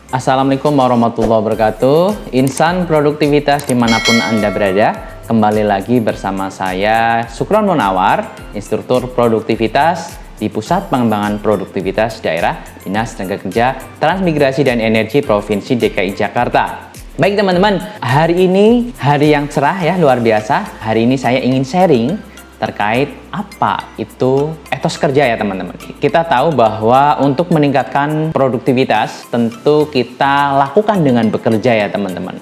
Assalamualaikum warahmatullahi wabarakatuh. Insan produktivitas dimanapun Anda berada, kembali lagi bersama saya Sukron Munawar, instruktur produktivitas di Pusat Pengembangan Produktivitas Daerah Dinas Tenaga Kerja, Transmigrasi dan Energi Provinsi DKI Jakarta. Baik teman-teman, hari ini hari yang cerah ya, luar biasa. Hari ini saya ingin sharing terkait apa itu etos kerja ya teman-teman. Kita tahu bahwa untuk meningkatkan produktivitas tentu kita lakukan dengan bekerja ya teman-teman.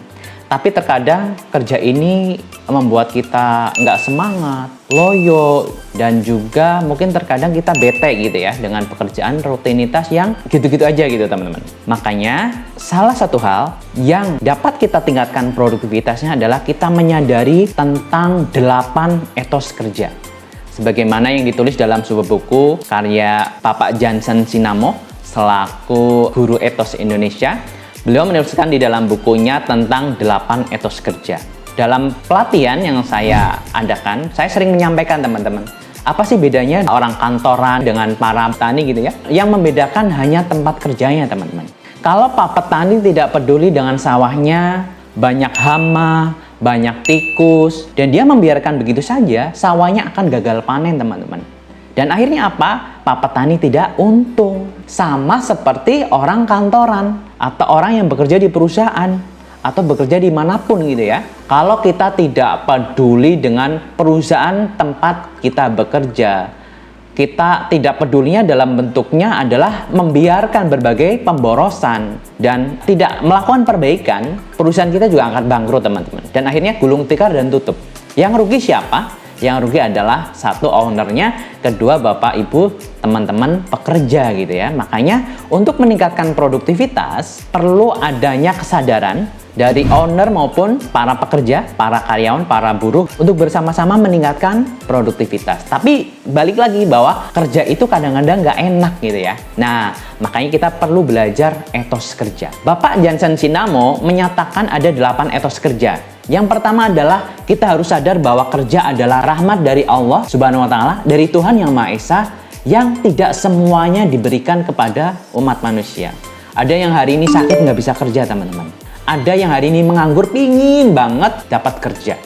Tapi terkadang kerja ini membuat kita nggak semangat, loyo, dan juga mungkin terkadang kita bete gitu ya dengan pekerjaan rutinitas yang gitu-gitu aja gitu teman-teman. Makanya salah satu hal yang dapat kita tingkatkan produktivitasnya adalah kita menyadari tentang 8 etos kerja. Sebagaimana yang ditulis dalam sebuah buku karya Bapak Jansen Sinamo selaku guru etos Indonesia. Beliau menuliskan di dalam bukunya tentang 8 etos kerja. Dalam pelatihan yang saya adakan, saya sering menyampaikan teman-teman, apa sih bedanya orang kantoran dengan para petani gitu ya? Yang membedakan hanya tempat kerjanya teman-teman. Kalau Pak Petani tidak peduli dengan sawahnya, banyak hama, banyak tikus, dan dia membiarkan begitu saja, sawahnya akan gagal panen teman-teman. Dan akhirnya apa? Pak Petani tidak untung. Sama seperti orang kantoran atau orang yang bekerja di perusahaan atau bekerja dimanapun gitu ya. Kalau kita tidak peduli dengan perusahaan tempat kita bekerja, kita tidak pedulinya dalam bentuknya adalah membiarkan berbagai pemborosan dan tidak melakukan perbaikan, perusahaan kita juga akan bangkrut teman-teman. Dan akhirnya gulung tikar dan tutup. Yang rugi siapa? Yang rugi adalah satu ownernya, kedua bapak ibu teman-teman pekerja gitu ya. Makanya untuk meningkatkan produktivitas perlu adanya kesadaran dari owner maupun para pekerja, para karyawan, para buruh untuk bersama-sama meningkatkan produktivitas. Tapi balik lagi bahwa kerja itu kadang-kadang nggak enak gitu ya. Nah, makanya kita perlu belajar etos kerja. Bapak Jansen Sinamo menyatakan ada 8 etos kerja. Yang pertama adalah kita harus sadar bahwa kerja adalah rahmat dari Allah Subhanahu wa Ta'ala, dari Tuhan Yang Maha Esa, yang tidak semuanya diberikan kepada umat manusia. Ada yang hari ini sakit nggak bisa kerja teman-teman. Ada yang hari ini menganggur pingin banget dapat kerja.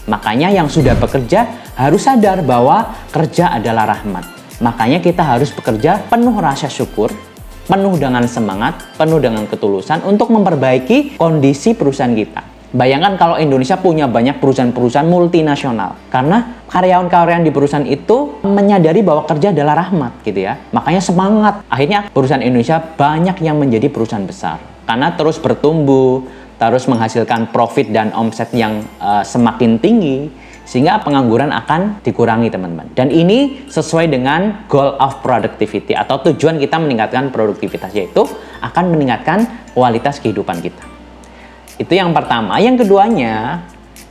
Makanya yang sudah bekerja harus sadar bahwa kerja adalah rahmat. Makanya kita harus bekerja penuh rasa syukur, penuh dengan semangat, penuh dengan ketulusan untuk memperbaiki kondisi perusahaan kita. Bayangkan kalau Indonesia punya banyak perusahaan-perusahaan multinasional. Karena karyawan-karyawan di perusahaan itu menyadari bahwa kerja adalah rahmat gitu ya. Makanya semangat. Akhirnya perusahaan Indonesia banyak yang menjadi perusahaan besar. Karena terus bertumbuh, terus menghasilkan profit dan omset yang semakin tinggi. Sehingga pengangguran akan dikurangi teman-teman. Dan ini sesuai dengan goal of productivity atau tujuan kita meningkatkan produktivitas, yaitu akan meningkatkan kualitas kehidupan kita. Itu yang pertama. Yang keduanya,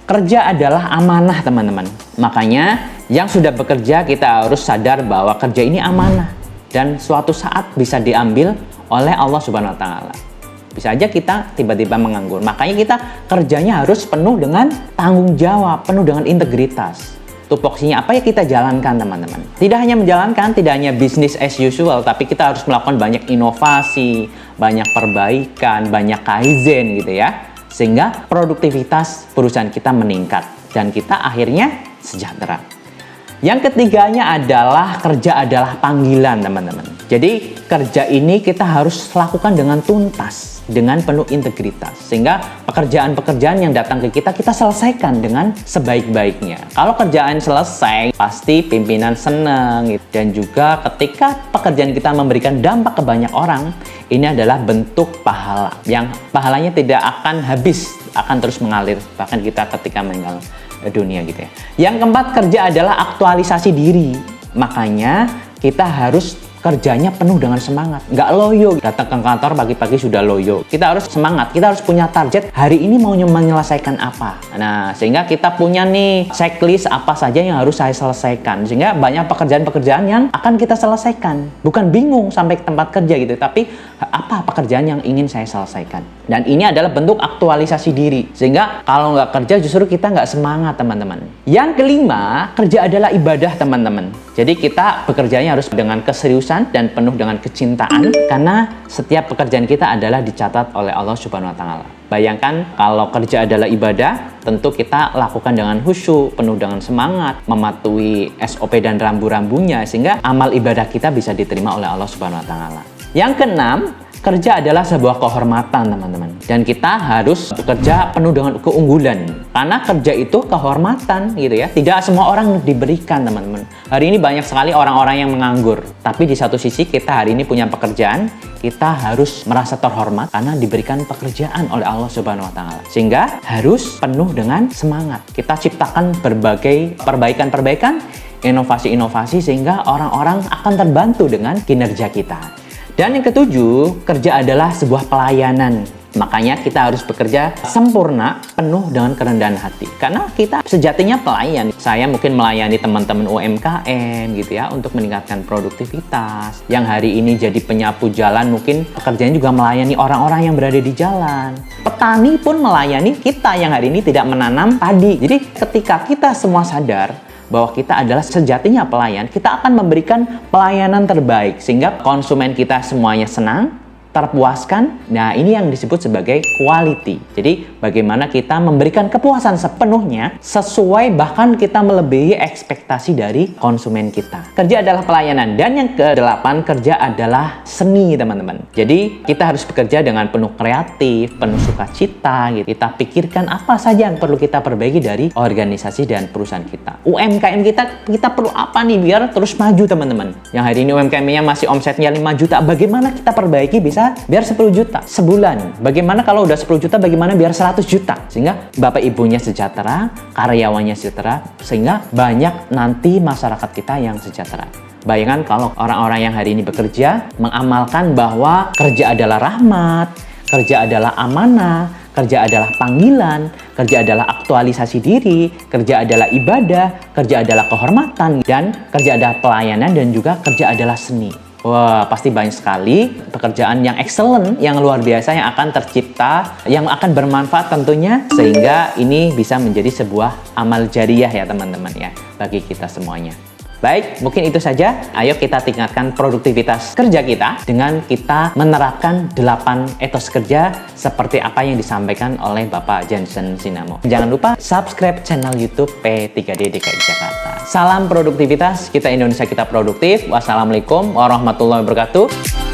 kerja adalah amanah teman-teman. Makanya yang sudah bekerja kita harus sadar bahwa kerja ini amanah. Dan suatu saat bisa diambil oleh Allah Subhanahu wa Ta'ala. Bisa aja kita tiba-tiba menganggur. Makanya kita kerjanya harus penuh dengan tanggung jawab, penuh dengan integritas. Tupoksinya apa ya kita jalankan teman-teman. Tidak hanya menjalankan, tidak hanya business as usual, tapi kita harus melakukan banyak inovasi, banyak perbaikan, banyak kaizen gitu ya. Sehingga produktivitas perusahaan kita meningkat dan kita akhirnya sejahtera. Yang ketiganya adalah kerja adalah panggilan teman-teman. Jadi kerja ini kita harus lakukan dengan tuntas, dengan penuh integritas. Sehingga pekerjaan-pekerjaan yang datang ke kita selesaikan dengan sebaik-baiknya. Kalau kerjaan selesai, pasti pimpinan senang. Dan juga ketika pekerjaan kita memberikan dampak ke banyak orang, ini adalah bentuk pahala. Yang pahalanya tidak akan habis, akan terus mengalir. Bahkan kita ketika meninggal dunia gitu ya. Yang keempat, kerja adalah aktualisasi diri. Makanya kita harus kerjanya penuh dengan semangat, nggak loyo. Datang ke kantor pagi-pagi sudah loyo. Kita harus semangat, kita harus punya target hari ini mau menyelesaikan apa. Nah, sehingga kita punya nih checklist apa saja yang harus saya selesaikan. Sehingga banyak pekerjaan-pekerjaan yang akan kita selesaikan. Bukan bingung sampai ke tempat kerja gitu, tapi apa pekerjaan yang ingin saya selesaikan. Dan ini adalah bentuk aktualisasi diri. Sehingga kalau nggak kerja justru kita nggak semangat teman-teman. Yang kelima, kerja adalah ibadah teman-teman. Jadi kita bekerjanya harus dengan keseriusan ketulusan dan penuh dengan kecintaan, karena setiap pekerjaan kita adalah dicatat oleh Allah Subhanahu wa Ta'ala. Bayangkan kalau kerja adalah ibadah, tentu kita lakukan dengan khusyuk, penuh dengan semangat, mematuhi SOP dan rambu-rambunya, sehingga amal ibadah kita bisa diterima oleh Allah Subhanahu wa Ta'ala. Yang keenam, kerja adalah sebuah kehormatan, teman-teman. Dan kita harus bekerja penuh dengan keunggulan. Karena kerja itu kehormatan, gitu ya. Tidak semua orang diberikan, teman-teman. Hari ini banyak sekali orang-orang yang menganggur. Tapi di satu sisi kita hari ini punya pekerjaan, kita harus merasa terhormat karena diberikan pekerjaan oleh Allah Subhanahu wa Ta'ala. Sehingga harus penuh dengan semangat. Kita ciptakan berbagai perbaikan-perbaikan, inovasi-inovasi, sehingga orang-orang akan terbantu dengan kinerja kita. Dan yang ketujuh, kerja adalah sebuah pelayanan. Makanya kita harus bekerja sempurna, penuh dengan kerendahan hati. Karena kita sejatinya pelayan. Saya mungkin melayani teman-teman UMKM gitu ya, untuk meningkatkan produktivitas. Yang hari ini jadi penyapu jalan, mungkin pekerjaan juga melayani orang-orang yang berada di jalan. Petani pun melayani kita yang hari ini tidak menanam padi. Jadi ketika kita semua sadar bahwa kita adalah sejatinya pelayan, kita akan memberikan pelayanan terbaik sehingga konsumen kita semuanya senang, terpuaskan. Nah, ini yang disebut sebagai quality. Jadi, bagaimana kita memberikan kepuasan sepenuhnya sesuai, bahkan kita melebihi ekspektasi dari konsumen kita. Kerja adalah pelayanan. Dan yang kedelapan, kerja adalah seni, teman-teman. Jadi, kita harus bekerja dengan penuh kreatif, penuh sukacita, gitu. Kita pikirkan apa saja yang perlu kita perbaiki dari organisasi dan perusahaan kita. UMKM kita perlu apa nih biar terus maju, teman-teman. Yang hari ini UMKM-nya masih omsetnya 5 juta. Bagaimana kita perbaiki bisa biar 10 juta sebulan? Bagaimana kalau udah 10 juta, bagaimana biar 100 juta? Sehingga bapak ibunya sejahtera, karyawannya sejahtera, sehingga banyak nanti masyarakat kita yang sejahtera. Bayangkan kalau orang-orang yang hari ini bekerja mengamalkan bahwa kerja adalah rahmat, kerja adalah amanah, kerja adalah panggilan, kerja adalah aktualisasi diri, kerja adalah ibadah, kerja adalah kehormatan, dan kerja adalah pelayanan, dan juga kerja adalah seni. Wah, pasti banyak sekali pekerjaan yang excellent, yang luar biasa yang akan tercipta, yang akan bermanfaat tentunya, sehingga ini bisa menjadi sebuah amal jariah ya teman-teman ya, bagi kita semuanya. Baik, mungkin itu saja. Ayo kita tingkatkan produktivitas kerja kita dengan kita menerapkan 8 etos kerja seperti apa yang disampaikan oleh Bapak Jansen Sinamo. Jangan lupa subscribe channel YouTube P3D DKI Jakarta. Salam produktivitas, kita Indonesia, kita produktif. Wassalamualaikum warahmatullahi wabarakatuh.